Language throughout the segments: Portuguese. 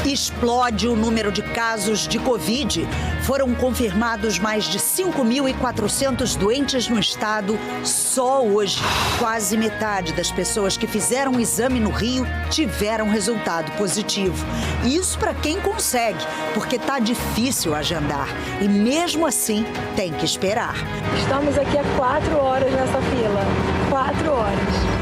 Explode o número de casos de Covid. Foram confirmados mais de 5.400 doentes no estado só hoje. Quase metade das pessoas que fizeram o exame no Rio tiveram resultado positivo. Isso para quem consegue, porque tá difícil agendar. E mesmo assim, tem que esperar. Estamos aqui há 4 horas nessa fila. 4 horas.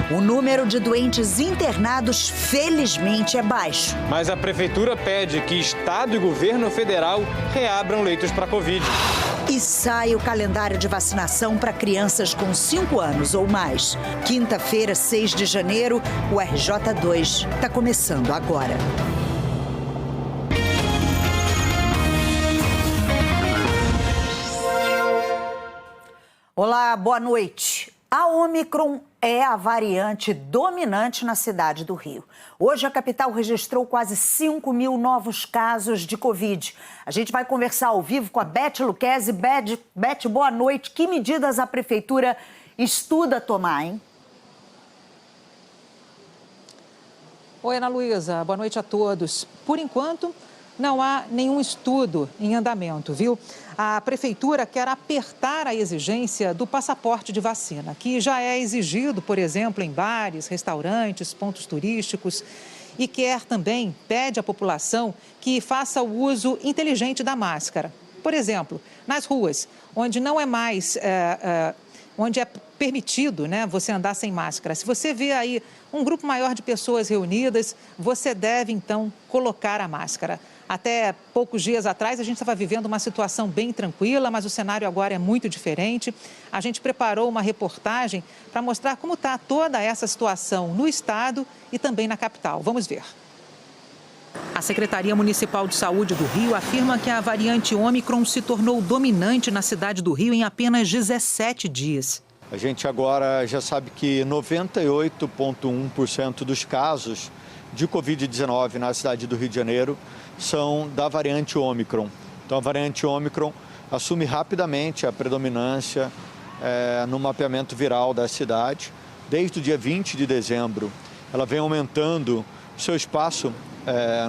O número de doentes internados, felizmente, é baixo. Mas a prefeitura pede que Estado e governo federal reabram leitos para Covid. E sai o calendário de vacinação para crianças com 5 anos ou mais. Quinta-feira, 6 de janeiro, o RJ2 está começando agora. Olá, boa noite. A Ômicron é a variante dominante na cidade do Rio. Hoje a capital registrou quase 5.000 novos casos de Covid. A gente vai conversar ao vivo com a Beth Lucchesi. Beth, boa noite. Que medidas a prefeitura estuda tomar, hein? Oi, Ana Luísa. Boa noite a todos. Por enquanto, não há nenhum estudo em andamento, viu? A prefeitura quer apertar a exigência do passaporte de vacina, que já é exigido, por exemplo, em bares, restaurantes, pontos turísticos. E pede à população que faça o uso inteligente da máscara. Por exemplo, nas ruas, onde não é mais... onde é permitido, né, você andar sem máscara. Se você vê aí um grupo maior de pessoas reunidas, você deve, então, colocar a máscara. Até poucos dias atrás, a gente estava vivendo uma situação bem tranquila, mas o cenário agora é muito diferente. A gente preparou uma reportagem para mostrar como está toda essa situação no estado e também na capital. Vamos ver. A Secretaria Municipal de Saúde do Rio afirma que a variante Ômicron se tornou dominante na cidade do Rio em apenas 17 dias. A gente agora já sabe que 98,1% dos casos de Covid-19 na cidade do Rio de Janeiro são da variante Ômicron. Então, a variante Ômicron assume rapidamente a predominância no mapeamento viral da cidade. Desde o dia 20 de dezembro, ela vem aumentando o seu espaço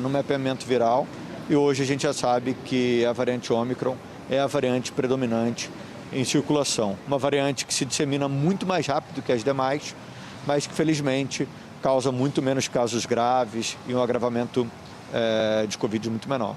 no mapeamento viral e hoje a gente já sabe que a variante Ômicron é a variante predominante em circulação. Uma variante que se dissemina muito mais rápido que as demais, mas que felizmente causa muito menos casos graves e um agravamento de Covid muito menor.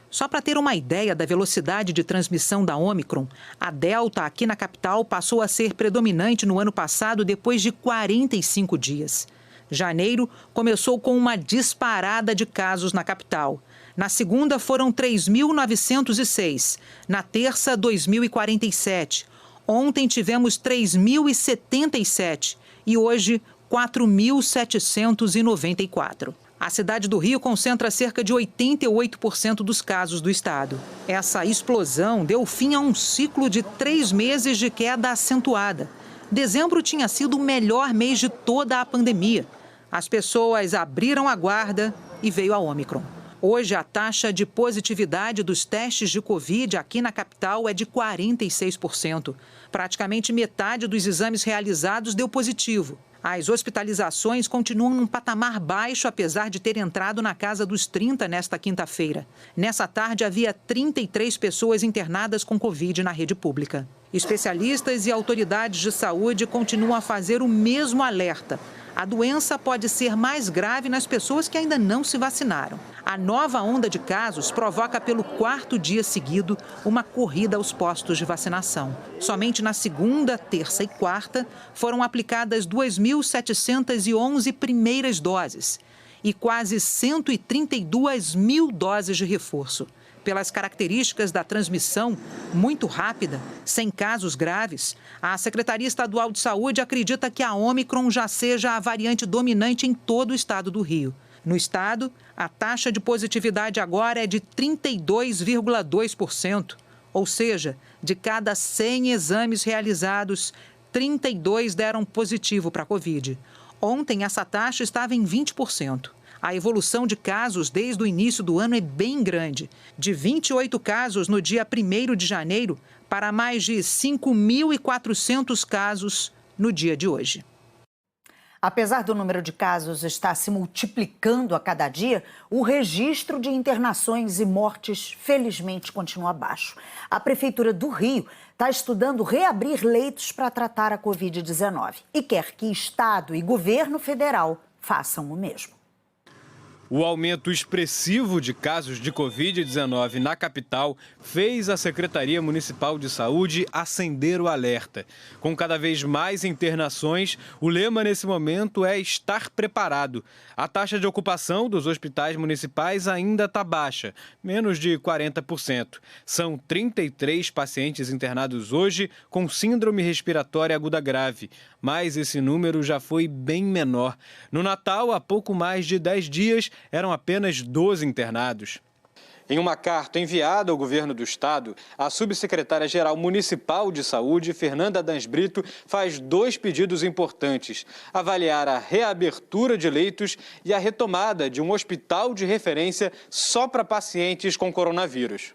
Só para ter uma ideia da velocidade de transmissão da Ômicron, a Delta aqui na capital passou a ser predominante no ano passado depois de 45 dias. Janeiro começou com uma disparada de casos na capital. Na segunda foram 3.906, na terça 2.047. Ontem tivemos 3.077 e hoje 4.794. A cidade do Rio concentra cerca de 88% dos casos do estado. Essa explosão deu fim a um ciclo de 3 meses de queda acentuada. Dezembro tinha sido o melhor mês de toda a pandemia. As pessoas abriram a guarda e veio a Ômicron. Hoje, a taxa de positividade dos testes de Covid aqui na capital é de 46%. Praticamente metade dos exames realizados deu positivo. As hospitalizações continuam num patamar baixo, apesar de ter entrado na casa dos 30 nesta quinta-feira. Nessa tarde, havia 33 pessoas internadas com Covid na rede pública. Especialistas e autoridades de saúde continuam a fazer o mesmo alerta. A doença pode ser mais grave nas pessoas que ainda não se vacinaram. A nova onda de casos provoca pelo 4º dia seguido uma corrida aos postos de vacinação. Somente na segunda, terça e quarta foram aplicadas 2.711 primeiras doses e quase 132 mil doses de reforço. Pelas características da transmissão muito rápida, sem casos graves, a Secretaria Estadual de Saúde acredita que a Ômicron já seja a variante dominante em todo o estado do Rio. No estado, a taxa de positividade agora é de 32,2%, ou seja, de cada 100 exames realizados, 32 deram positivo para a Covid. Ontem, essa taxa estava em 20%. A evolução de casos desde o início do ano é bem grande, de 28 casos no dia 1º de janeiro para mais de 5.400 casos no dia de hoje. Apesar do número de casos estar se multiplicando a cada dia, o registro de internações e mortes, felizmente, continua baixo. A Prefeitura do Rio está estudando reabrir leitos para tratar a Covid-19 e quer que Estado e governo federal façam o mesmo. O aumento expressivo de casos de Covid-19 na capital fez a Secretaria Municipal de Saúde acender o alerta. Com cada vez mais internações, o lema nesse momento é estar preparado. A taxa de ocupação dos hospitais municipais ainda está baixa, menos de 40%. São 33 pacientes internados hoje com síndrome respiratória aguda grave, mas esse número já foi bem menor. No Natal, há pouco mais de 10 dias, eram apenas 12 internados. Em uma carta enviada ao governo do estado, a subsecretária-geral municipal de saúde, Fernanda Dans Brito, faz 2 pedidos importantes: avaliar a reabertura de leitos e a retomada de um hospital de referência só para pacientes com coronavírus.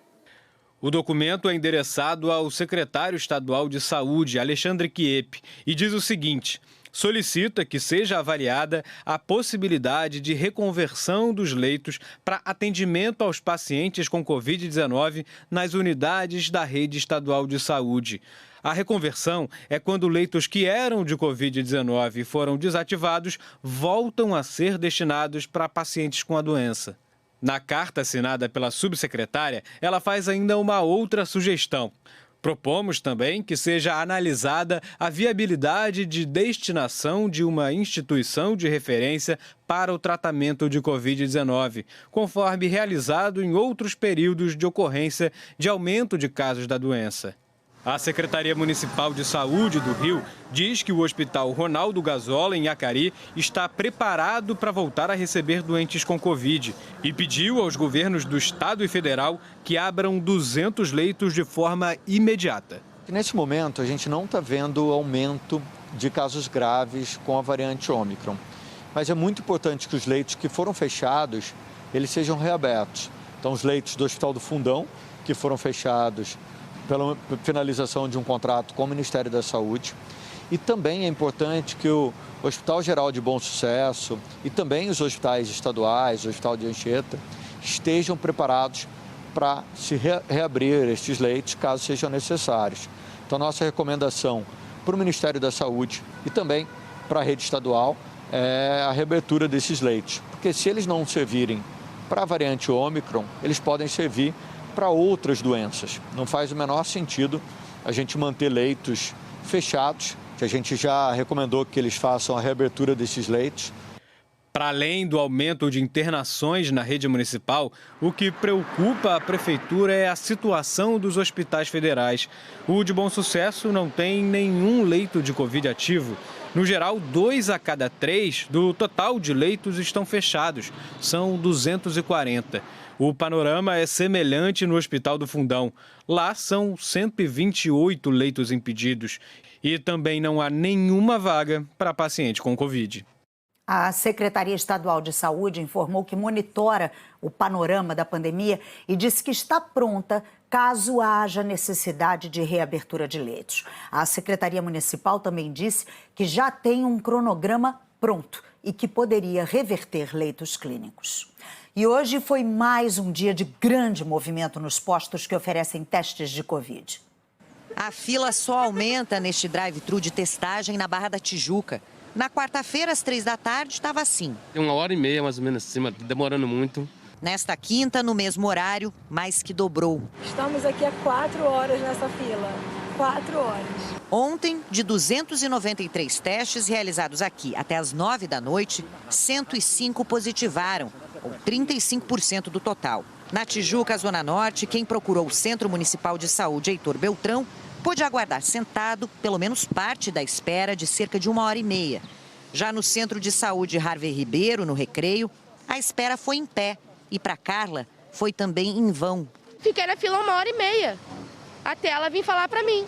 O documento é endereçado ao secretário estadual de saúde, Alexandre Chiep, e diz o seguinte: solicita que seja avaliada a possibilidade de reconversão dos leitos para atendimento aos pacientes com Covid-19 nas unidades da rede estadual de saúde. A reconversão é quando leitos que eram de Covid-19 e foram desativados voltam a ser destinados para pacientes com a doença. Na carta assinada pela subsecretária, ela faz ainda uma outra sugestão. Propomos também que seja analisada a viabilidade de destinação de uma instituição de referência para o tratamento de Covid-19, conforme realizado em outros períodos de ocorrência de aumento de casos da doença. A Secretaria Municipal de Saúde do Rio diz que o Hospital Ronaldo Gazola, em Acari, está preparado para voltar a receber doentes com Covid e pediu aos governos do estado e federal que abram 200 leitos de forma imediata. Nesse momento, a gente não está vendo aumento de casos graves com a variante Ômicron, mas é muito importante que os leitos que foram fechados, eles sejam reabertos. Então, os leitos do Hospital do Fundão, que foram fechados pela finalização de um contrato com o Ministério da Saúde. E também é importante que o Hospital Geral de Bom Sucesso e também os hospitais estaduais, o Hospital de Anchieta, estejam preparados para se reabrir estes leitos, caso sejam necessários. Então, nossa recomendação para o Ministério da Saúde e também para a rede estadual é a reabertura desses leitos. Porque se eles não servirem para a variante Ômicron, eles podem servir para outras doenças. Não faz o menor sentido a gente manter leitos fechados, que a gente já recomendou que eles façam a reabertura desses leitos. Para além do aumento de internações na rede municipal, o que preocupa a Prefeitura é a situação dos hospitais federais. O de Bom Sucesso não tem nenhum leito de Covid ativo. No geral, 2 a cada 3 do total de leitos estão fechados. São 240. O panorama é semelhante no Hospital do Fundão. Lá são 128 leitos impedidos. E também não há nenhuma vaga para paciente com Covid. A Secretaria Estadual de Saúde informou que monitora o panorama da pandemia e disse que está pronta caso haja necessidade de reabertura de leitos. A Secretaria Municipal também disse que já tem um cronograma pronto e que poderia reverter leitos clínicos. E hoje foi mais um dia de grande movimento nos postos que oferecem testes de Covid. A fila só aumenta neste drive-thru de testagem na Barra da Tijuca. Na quarta-feira, às 3 da tarde, estava assim. 1h30, mais ou menos, assim, demorando muito. Nesta quinta, no mesmo horário, mais que dobrou. Estamos aqui há 4 horas nessa fila. 4 horas. Ontem, de 293 testes realizados aqui até às 9 da noite, 105 positivaram, ou 35% do total. Na Tijuca, Zona Norte, quem procurou o Centro Municipal de Saúde, Heitor Beltrão, pôde aguardar sentado pelo menos parte da espera de cerca de 1h30. Já no Centro de Saúde Harvey Ribeiro, no Recreio, a espera foi em pé. E para Carla, foi também em vão. Fiquei na fila 1h30, até ela vir falar para mim.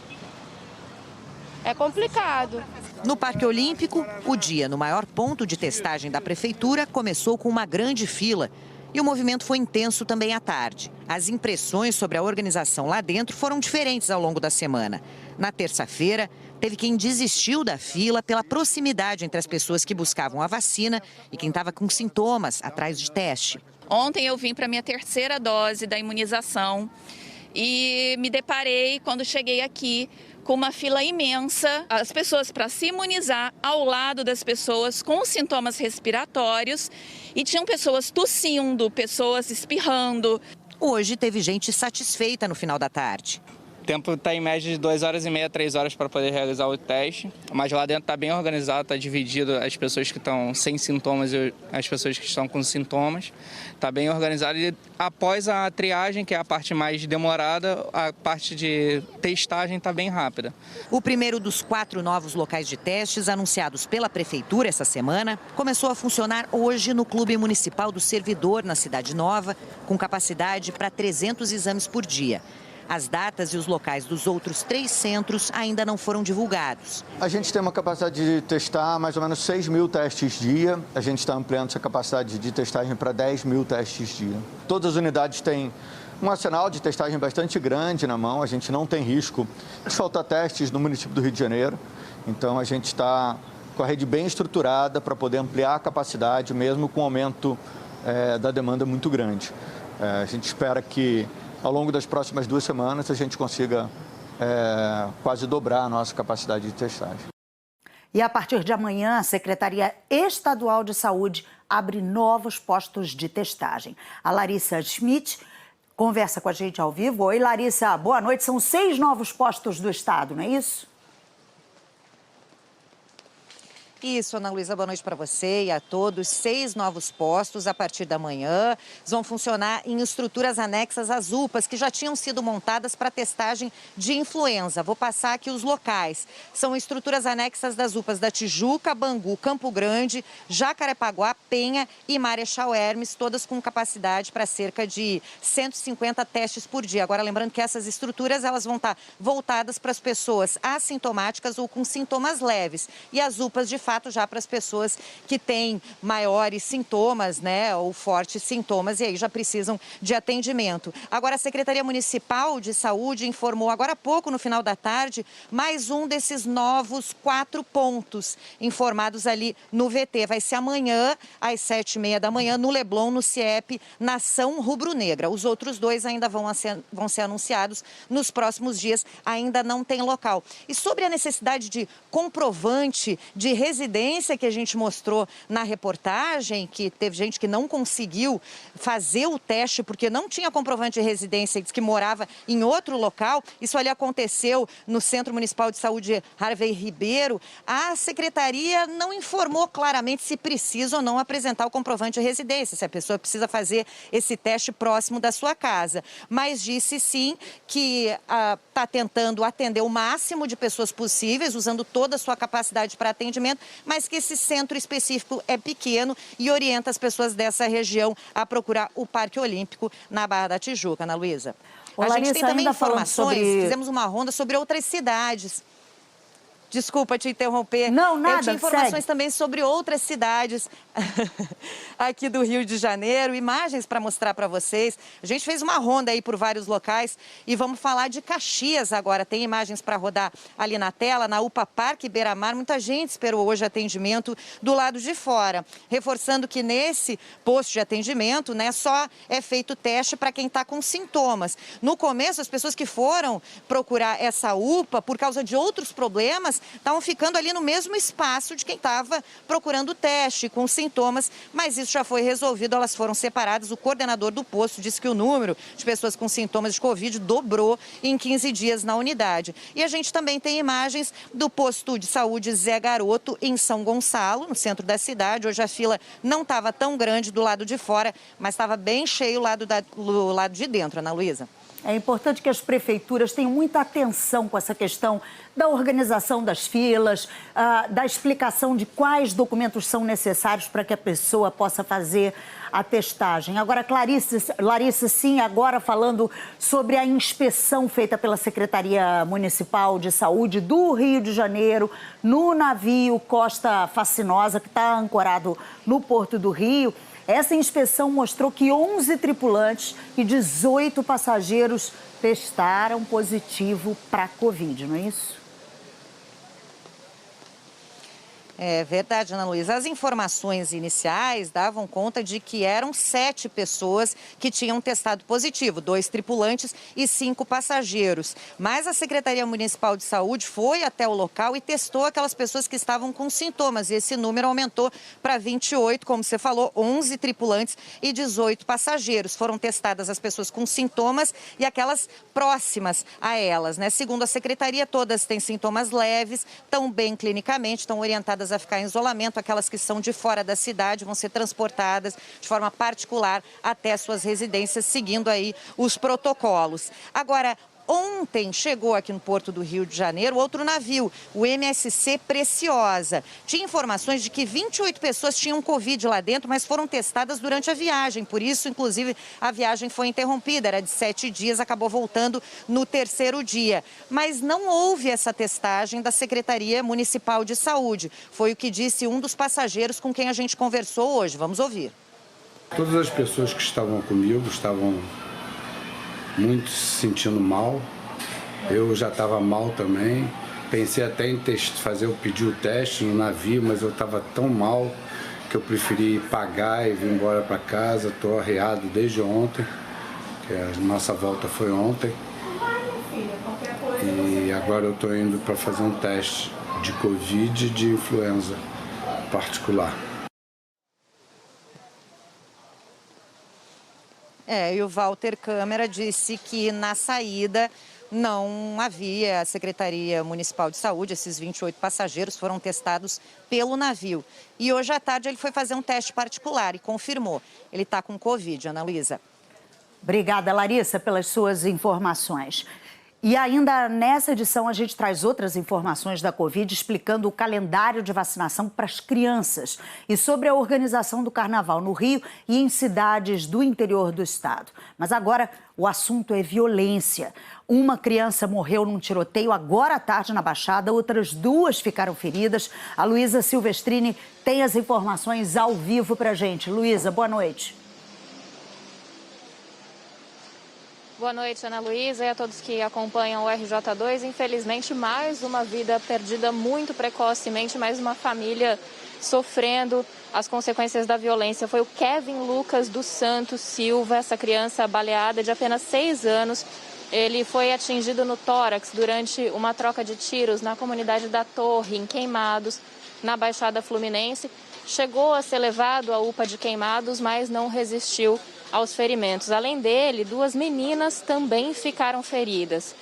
É complicado. No Parque Olímpico, o dia no maior ponto de testagem da Prefeitura começou com uma grande fila. E o movimento foi intenso também à tarde. As impressões sobre a organização lá dentro foram diferentes ao longo da semana. Na terça-feira, Teve quem desistiu da fila pela proximidade entre as pessoas que buscavam a vacina e quem estava com sintomas atrás de teste. Ontem eu vim para a minha terceira dose da imunização e me deparei, quando cheguei aqui, com uma fila imensa, as pessoas para se imunizar ao lado das pessoas com sintomas respiratórios e tinham pessoas tossindo, pessoas espirrando. Hoje teve gente satisfeita no final da tarde. O tempo está em média de 2h30, 3 horas para poder realizar o teste, mas lá dentro está bem organizado, está dividido as pessoas que estão sem sintomas e as pessoas que estão com sintomas. Está bem organizado e após a triagem, que é a parte mais demorada, a parte de testagem está bem rápida. O primeiro dos 4 novos locais de testes anunciados pela Prefeitura essa semana começou a funcionar hoje no Clube Municipal do Servidor, na Cidade Nova, com capacidade para 300 exames por dia. As datas e os locais dos outros 3 centros ainda não foram divulgados. A gente tem uma capacidade de testar mais ou menos 6 mil testes dia. A gente está ampliando essa capacidade de testagem para 10 mil testes dia. Todas as unidades têm um arsenal de testagem bastante grande na mão. A gente não tem risco de faltar testes no município do Rio de Janeiro. Então, a gente está com a rede bem estruturada para poder ampliar a capacidade, mesmo com o aumento da demanda muito grande. A gente espera que ao longo das próximas 2 semanas, a gente consiga quase dobrar a nossa capacidade de testagem. E a partir de amanhã, a Secretaria Estadual de Saúde abre novos postos de testagem. A Larissa Schmidt conversa com a gente ao vivo. Oi, Larissa, boa noite. São 6 novos postos do estado, não é isso? Isso, Ana Luísa, boa noite para você e a todos. 6 novos postos a partir da manhã. Eles vão funcionar em estruturas anexas às UPAs, que já tinham sido montadas para testagem de influenza. Vou passar aqui os locais. São estruturas anexas das UPAs da Tijuca, Bangu, Campo Grande, Jacarepaguá, Penha e Marechal Hermes, todas com capacidade para cerca de 150 testes por dia. Agora, lembrando que essas estruturas elas vão estar voltadas para as pessoas assintomáticas ou com sintomas leves. E as UPAs, de fato, já para as pessoas que têm maiores sintomas, né, ou fortes sintomas, e aí já precisam de atendimento. Agora, a Secretaria Municipal de Saúde informou agora há pouco, no final da tarde, mais um desses novos 4 pontos informados ali no VT. Vai ser amanhã, às 7h30 da manhã, no Leblon, no CIEP, Nação Rubro-Negra. Os outros 2 ainda vão ser anunciados nos próximos dias, ainda não tem local. E sobre a necessidade de comprovante de residência que a gente mostrou na reportagem, que teve gente que não conseguiu fazer o teste porque não tinha comprovante de residência e disse que morava em outro local. Isso ali aconteceu no Centro Municipal de Saúde Harvey Ribeiro. A secretaria não informou claramente se precisa ou não apresentar o comprovante de residência, se a pessoa precisa fazer esse teste próximo da sua casa. Mas disse sim que está tentando atender o máximo de pessoas possíveis, usando toda a sua capacidade para atendimento, mas que esse centro específico é pequeno e orienta as pessoas dessa região a procurar o Parque Olímpico na Barra da Tijuca, Ana Luísa. A gente tem também informações, fizemos uma ronda sobre outras cidades. Desculpa te interromper. Não, nada, eu tinha informações segue. também sobre outras cidades aqui do Rio de Janeiro, imagens para mostrar para vocês. A gente fez uma ronda aí por vários locais e vamos falar de Caxias agora. Tem imagens para rodar ali na tela, na UPA Parque Beira-Mar. Muita gente esperou hoje atendimento do lado de fora. Reforçando que nesse posto de atendimento, né, só é feito teste para quem está com sintomas. No começo, as pessoas que foram procurar essa UPA, por causa de outros problemas, estavam ficando ali no mesmo espaço de quem estava procurando o teste com sintomas, mas isso já foi resolvido, elas foram separadas. O coordenador do posto disse que o número de pessoas com sintomas de Covid dobrou em 15 dias na unidade. E a gente também tem imagens do posto de saúde Zé Garoto, em São Gonçalo, no centro da cidade. Hoje a fila não estava tão grande do lado de fora, mas estava bem cheio do lado de dentro, Ana Luísa. É importante que as prefeituras tenham muita atenção com essa questão da organização das filas, da explicação de quais documentos são necessários para que a pessoa possa fazer a testagem. Agora, Larissa, sim, agora falando sobre a inspeção feita pela Secretaria Municipal de Saúde do Rio de Janeiro, no navio Costa Fascinosa, que está ancorado no Porto do Rio. Essa inspeção mostrou que 11 tripulantes e 18 passageiros testaram positivo para a Covid, não é isso? É verdade, Ana Luísa. As informações iniciais davam conta de que eram 7 pessoas que tinham testado positivo, 2 tripulantes e 5 passageiros. Mas a Secretaria Municipal de Saúde foi até o local e testou aquelas pessoas que estavam com sintomas. E esse número aumentou para 28, como você falou, 11 tripulantes e 18 passageiros. Foram testadas as pessoas com sintomas e aquelas próximas a elas, né? Segundo a Secretaria, todas têm sintomas leves, estão bem clinicamente, estão orientadas a ficar em isolamento. Aquelas que são de fora da cidade vão ser transportadas de forma particular até suas residências, seguindo aí os protocolos. Agora, ontem chegou aqui no Porto do Rio de Janeiro outro navio, o MSC Preciosa. Tinha informações de que 28 pessoas tinham Covid lá dentro, mas foram testadas durante a viagem. Por isso, inclusive, a viagem foi interrompida. Era de 7 dias, acabou voltando no 3º dia. Mas não houve essa testagem da Secretaria Municipal de Saúde. Foi o que disse um dos passageiros com quem a gente conversou hoje. Vamos ouvir. Todas as pessoas que estavam comigo estavam muito se sentindo mal. Eu já estava mal também. Pensei até em pedir o teste no navio, mas eu estava tão mal que eu preferi pagar e vir embora para casa. Estou arreado desde ontem, que a nossa volta foi ontem. E agora eu estou indo para fazer um teste de Covid e de influenza particular. E o Walter Câmara disse que na saída não havia a Secretaria Municipal de Saúde. Esses 28 passageiros foram testados pelo navio. E hoje à tarde ele foi fazer um teste particular e confirmou. Ele está com Covid, Ana Luísa. Obrigada, Larissa, pelas suas informações. E ainda nessa edição a gente traz outras informações da Covid, explicando o calendário de vacinação para as crianças e sobre a organização do Carnaval no Rio e em cidades do interior do estado. Mas agora o assunto é violência. Uma criança morreu num tiroteio agora à tarde na Baixada, outras 2 ficaram feridas. A Luísa Silvestrini tem as informações ao vivo para a gente. Luísa, boa noite. Boa noite, Ana Luísa, e a todos que acompanham o RJ2. Infelizmente, mais uma vida perdida muito precocemente, mais uma família sofrendo as consequências da violência. Foi o Kevin Lucas dos Santos Silva, essa criança baleada de apenas 6 anos. Ele foi atingido no tórax durante uma troca de tiros na comunidade da Torre, em Queimados, na Baixada Fluminense. Chegou a ser levado à UPA de Queimados, mas não resistiu aos ferimentos. Além dele, 2 meninas também ficaram feridas.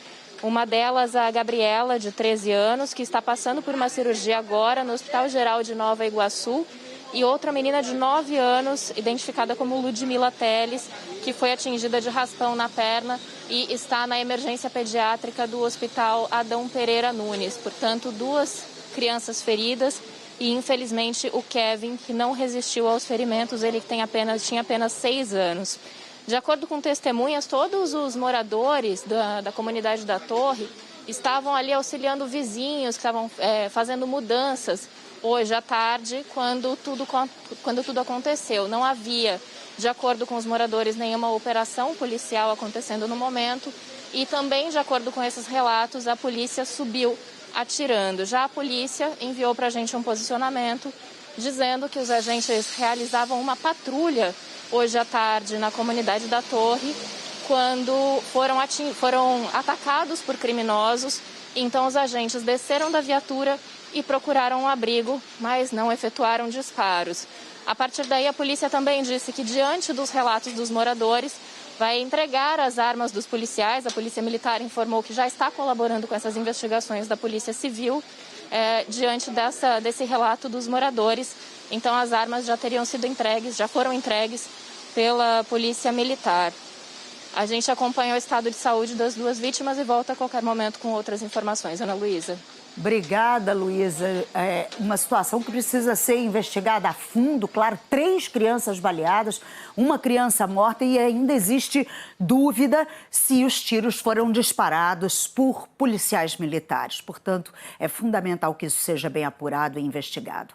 Uma delas, a Gabriela, de 13 anos, que está passando por uma cirurgia agora no Hospital Geral de Nova Iguaçu. E outra menina de 9 anos, identificada como Ludmila Teles, que foi atingida de raspão na perna e está na emergência pediátrica do Hospital Adão Pereira Nunes. Portanto, 2 crianças feridas. E, infelizmente, o Kevin, que não resistiu aos ferimentos, ele tinha apenas 6 anos. De acordo com testemunhas, todos os moradores da comunidade da Torre estavam ali auxiliando vizinhos, que estavam fazendo mudanças hoje à tarde, quando tudo aconteceu. Não havia, de acordo com os moradores, nenhuma operação policial acontecendo no momento. E também, de acordo com esses relatos, a polícia subiu atirando. Já a polícia enviou para a gente um posicionamento dizendo que os agentes realizavam uma patrulha hoje à tarde na comunidade da Torre quando foram atacados por criminosos. Então os agentes desceram da viatura e procuraram um abrigo, mas não efetuaram disparos. A partir daí, a polícia também disse que, diante dos relatos dos moradores, vai entregar as armas dos policiais. A Polícia Militar informou que já está colaborando com essas investigações da Polícia Civil, diante desse relato dos moradores. Então, as armas já teriam sido entregues, já foram entregues pela Polícia Militar. A gente acompanha o estado de saúde das 2 vítimas e volta a qualquer momento com outras informações. Ana Luísa. Obrigada, Luísa. É uma situação que precisa ser investigada a fundo. Claro, 3 crianças baleadas, uma criança morta e ainda existe dúvida se os tiros foram disparados por policiais militares. Portanto, é fundamental que isso seja bem apurado e investigado.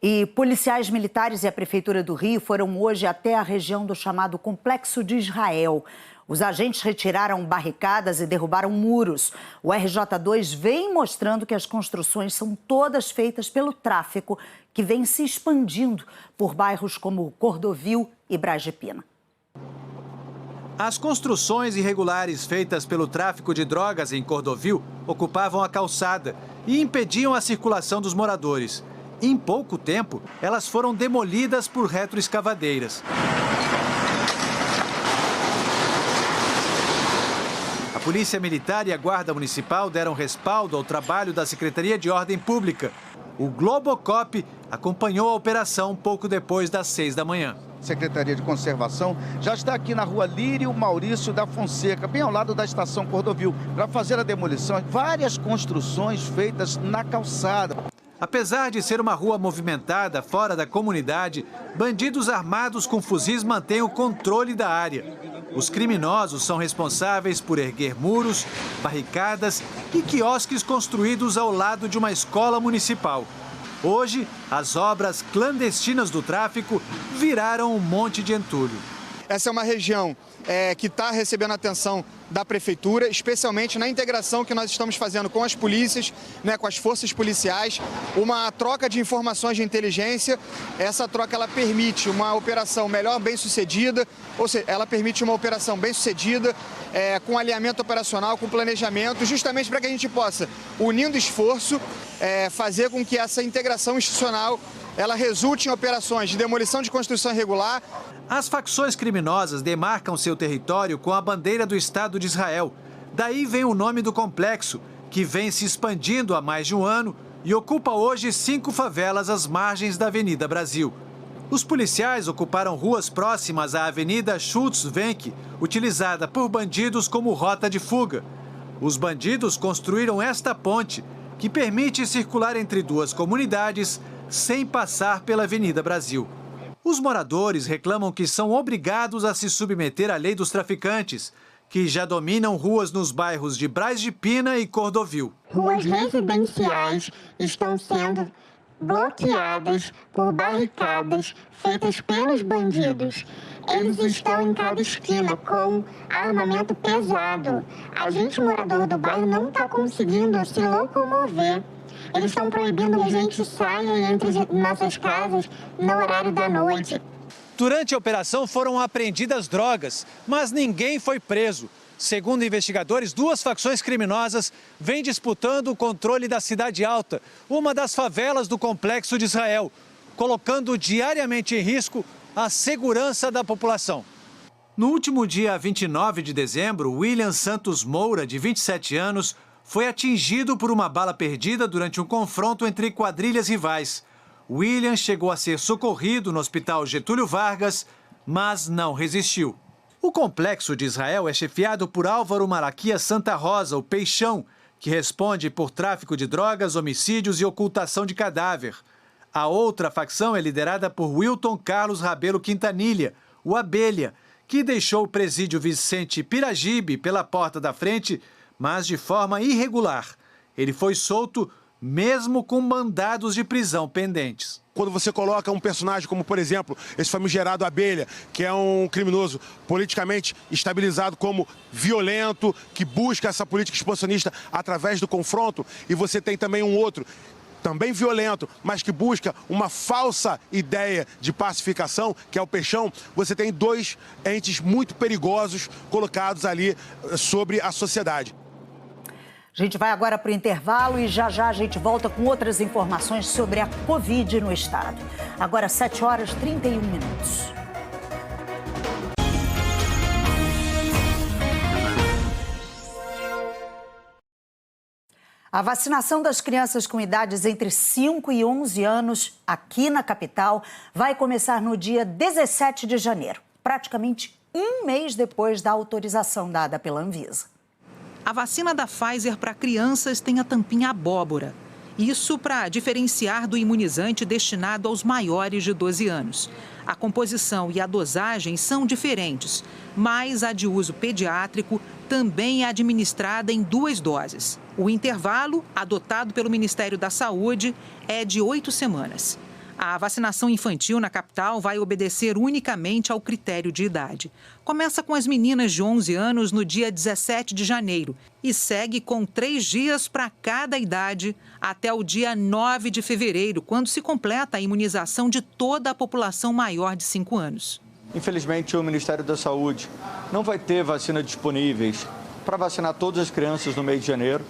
E policiais militares e a Prefeitura do Rio foram hoje até a região do chamado Complexo de Israel. Os agentes retiraram barricadas e derrubaram muros. O RJ2 vem mostrando que as construções são todas feitas pelo tráfico, que vem se expandindo por bairros como Cordovil e Braz de Pina. As construções irregulares feitas pelo tráfico de drogas em Cordovil ocupavam a calçada e impediam a circulação dos moradores. Em pouco tempo, elas foram demolidas por retroescavadeiras. A Polícia Militar e a Guarda Municipal deram respaldo ao trabalho da Secretaria de Ordem Pública. O Globocop acompanhou a operação pouco depois das 6 da manhã. Secretaria de Conservação já está aqui na rua Lírio Maurício da Fonseca, bem ao lado da estação Cordovil, para fazer a demolição de várias construções feitas na calçada. Apesar de ser uma rua movimentada fora da comunidade, bandidos armados com fuzis mantêm o controle da área. Os criminosos são responsáveis por erguer muros, barricadas e quiosques construídos ao lado de uma escola municipal. Hoje, as obras clandestinas do tráfico viraram um monte de entulho. Essa é uma região que está recebendo atenção da Prefeitura, especialmente na integração que nós estamos fazendo com as polícias, com as forças policiais, uma troca de informações de inteligência. Essa troca ela permite uma operação melhor, bem sucedida, ou seja, ela permite uma operação bem sucedida, com alinhamento operacional, com planejamento, justamente para que a gente possa, unindo esforço, fazer com que essa integração institucional ela resulte em operações de demolição de construção irregular. As facções criminosas demarcam seu território com a bandeira do Estado de Israel. Daí vem o nome do complexo, que vem se expandindo há mais de um ano e ocupa hoje 5 favelas às margens da Avenida Brasil. Os policiais ocuparam ruas próximas à Avenida Schultz-Wenck, utilizada por bandidos como rota de fuga. Os bandidos construíram esta ponte, que permite circular entre duas comunidades sem passar pela Avenida Brasil. Os moradores reclamam que são obrigados a se submeter à lei dos traficantes, que já dominam ruas nos bairros de Braz de Pina e Cordovil. Ruas residenciais estão sendo bloqueadas por barricadas feitas pelos bandidos. Eles estão em cada esquina com armamento pesado. A gente, morador do bairro, não está conseguindo se locomover. Eles estão proibindo que a gente saia entre nossas casas no horário da noite. Durante a operação foram apreendidas drogas, mas ninguém foi preso. Segundo investigadores, 2 facções criminosas vêm disputando o controle da Cidade Alta, uma das favelas do Complexo de Israel, colocando diariamente em risco a segurança da população. No último dia 29 de dezembro, William Santos Moura, de 27 anos, foi atingido por uma bala perdida durante um confronto entre quadrilhas rivais. William chegou a ser socorrido no Hospital Getúlio Vargas, mas não resistiu. O Complexo de Israel é chefiado por Álvaro Malaquias Santa Rosa, o Peixão, que responde por tráfico de drogas, homicídios e ocultação de cadáver. A outra facção é liderada por Wilton Carlos Rabelo Quintanilha, o Abelha, que deixou o presídio Vicente Piragibe pela porta da frente, mas de forma irregular. Ele foi solto mesmo com mandados de prisão pendentes. Quando você coloca um personagem como, por exemplo, esse famigerado Abelha, que é um criminoso politicamente estabilizado como violento, que busca essa política expansionista através do confronto, e você tem também um outro, também violento, mas que busca uma falsa ideia de pacificação, que é o Peixão, você tem 2 entes muito perigosos colocados ali sobre a sociedade. A gente vai agora para o intervalo e já a gente volta com outras informações sobre a Covid no estado. Agora 7h31. A vacinação das crianças com idades entre 5 e 11 anos aqui na capital vai começar no dia 17 de janeiro, praticamente um mês depois da autorização dada pela Anvisa. A vacina da Pfizer para crianças tem a tampinha abóbora. Isso para diferenciar do imunizante destinado aos maiores de 12 anos. A composição e a dosagem são diferentes, mas a de uso pediátrico também é administrada em 2 doses. O intervalo, adotado pelo Ministério da Saúde, é de 8 semanas. A vacinação infantil na capital vai obedecer unicamente ao critério de idade. Começa com as meninas de 11 anos no dia 17 de janeiro e segue com 3 dias para cada idade até o dia 9 de fevereiro, quando se completa a imunização de toda a população maior de 5 anos. Infelizmente, o Ministério da Saúde não vai ter vacina disponíveis para vacinar todas as crianças no mês de janeiro.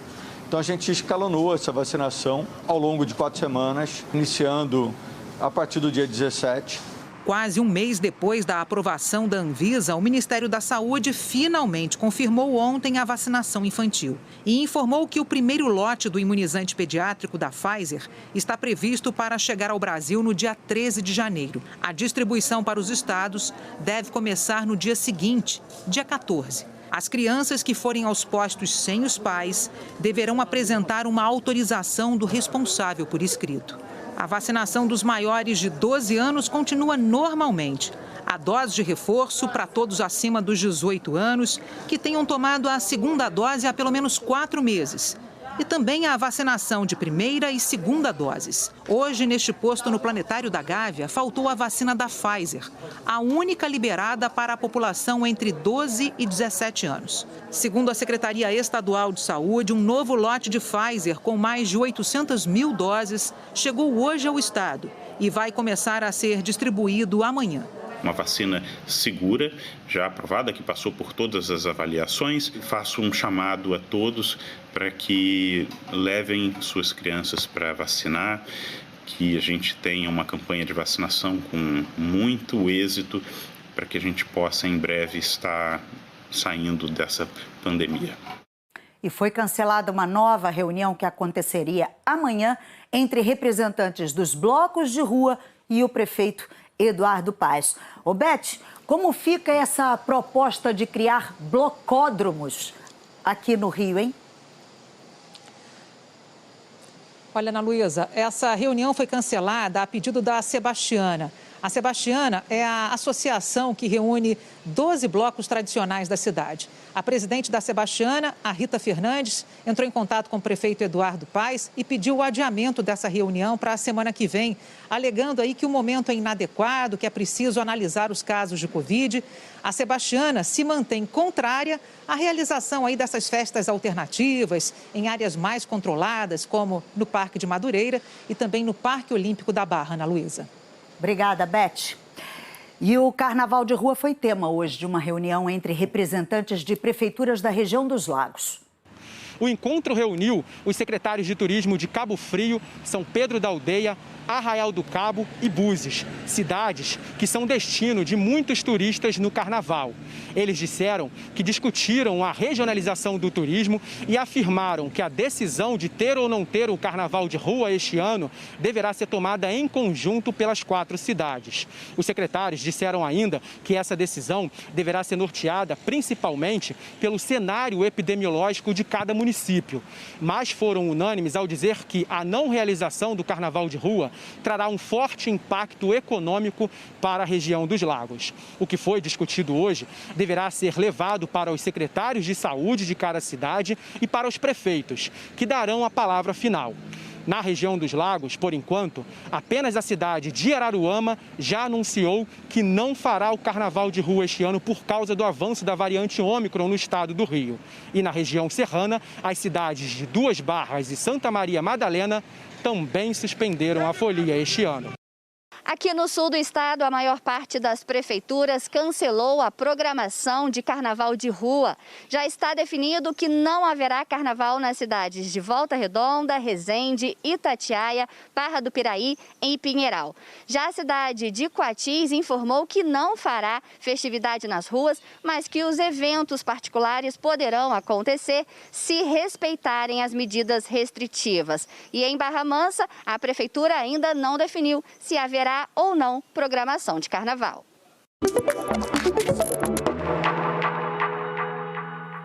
Então, a gente escalonou essa vacinação ao longo de 4 semanas, iniciando a partir do dia 17. Quase um mês depois da aprovação da Anvisa, o Ministério da Saúde finalmente confirmou ontem a vacinação infantil e informou que o primeiro lote do imunizante pediátrico da Pfizer está previsto para chegar ao Brasil no dia 13 de janeiro. A distribuição para os estados deve começar no dia seguinte, dia 14. As crianças que forem aos postos sem os pais deverão apresentar uma autorização do responsável por escrito. A vacinação dos maiores de 12 anos continua normalmente. A dose de reforço para todos acima dos 18 anos que tenham tomado a segunda dose há pelo menos 4 meses. E também a vacinação de primeira e segunda doses. Hoje, neste posto no Planetário da Gávea, faltou a vacina da Pfizer, a única liberada para a população entre 12 e 17 anos. Segundo a Secretaria Estadual de Saúde, um novo lote de Pfizer com mais de 800 mil doses chegou hoje ao estado e vai começar a ser distribuído amanhã. Uma vacina segura, já aprovada, que passou por todas as avaliações. Faço um chamado a todos para que levem suas crianças para vacinar, que a gente tenha uma campanha de vacinação com muito êxito, para que a gente possa em breve estar saindo dessa pandemia. E foi cancelada uma nova reunião que aconteceria amanhã entre representantes dos blocos de rua e o prefeito Eduardo Paes. Ô Beth, como fica essa proposta de criar blocódromos aqui no Rio, hein? Olha, Ana Luísa, essa reunião foi cancelada a pedido da Sebastiana. A Sebastiana é a associação que reúne 12 blocos tradicionais da cidade. A presidente da Sebastiana, a Rita Fernandes, entrou em contato com o prefeito Eduardo Paes e pediu o adiamento dessa reunião para a semana que vem, alegando aí que o momento é inadequado, que é preciso analisar os casos de Covid. A Sebastiana se mantém contrária à realização aí dessas festas alternativas em áreas mais controladas, como no Parque de Madureira e também no Parque Olímpico da Barra, Ana Luísa. Obrigada, Beth. E o Carnaval de Rua foi tema hoje de uma reunião entre representantes de prefeituras da região dos Lagos. O encontro reuniu os secretários de turismo de Cabo Frio, São Pedro da Aldeia, Arraial do Cabo e Búzios, cidades que são destino de muitos turistas no Carnaval. Eles disseram que discutiram a regionalização do turismo e afirmaram que a decisão de ter ou não ter o Carnaval de Rua este ano deverá ser tomada em conjunto pelas 4 cidades. Os secretários disseram ainda que essa decisão deverá ser norteada principalmente pelo cenário epidemiológico de cada município, mas foram unânimes ao dizer que a não realização do Carnaval de Rua trará um forte impacto econômico para a região dos Lagos. O que foi discutido hoje deverá ser levado para os secretários de saúde de cada cidade e para os prefeitos, que darão a palavra final. Na região dos Lagos, por enquanto, apenas a cidade de Araruama já anunciou que não fará o Carnaval de Rua este ano por causa do avanço da variante Ômicron no estado do Rio. E na região serrana, as cidades de Duas Barras e Santa Maria Madalena também suspenderam a folia este ano. Aqui no sul do estado, a maior parte das prefeituras cancelou a programação de carnaval de rua. Já está definido que não haverá carnaval nas cidades de Volta Redonda, Resende, Itatiaia, Barra do Piraí e Pinheiral. Já a cidade de Coatis informou que não fará festividade nas ruas, mas que os eventos particulares poderão acontecer se respeitarem as medidas restritivas. E em Barra Mansa, a prefeitura ainda não definiu se haverá ou não programação de carnaval.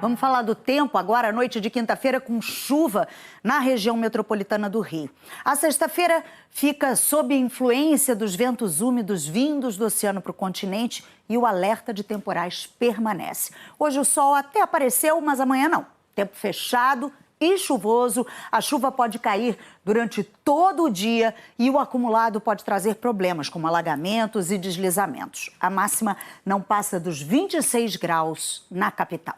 Vamos falar do tempo agora, noite de quinta-feira, com chuva na região metropolitana do Rio. A sexta-feira fica sob influência dos ventos úmidos vindos do oceano para o continente e o alerta de temporais permanece. Hoje o sol até apareceu, mas amanhã não. Tempo fechado e chuvoso. A chuva pode cair durante todo o dia e o acumulado pode trazer problemas como alagamentos e deslizamentos. A máxima não passa dos 26 graus na capital.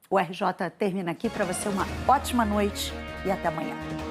O RJ termina aqui. Para você uma ótima noite e até amanhã.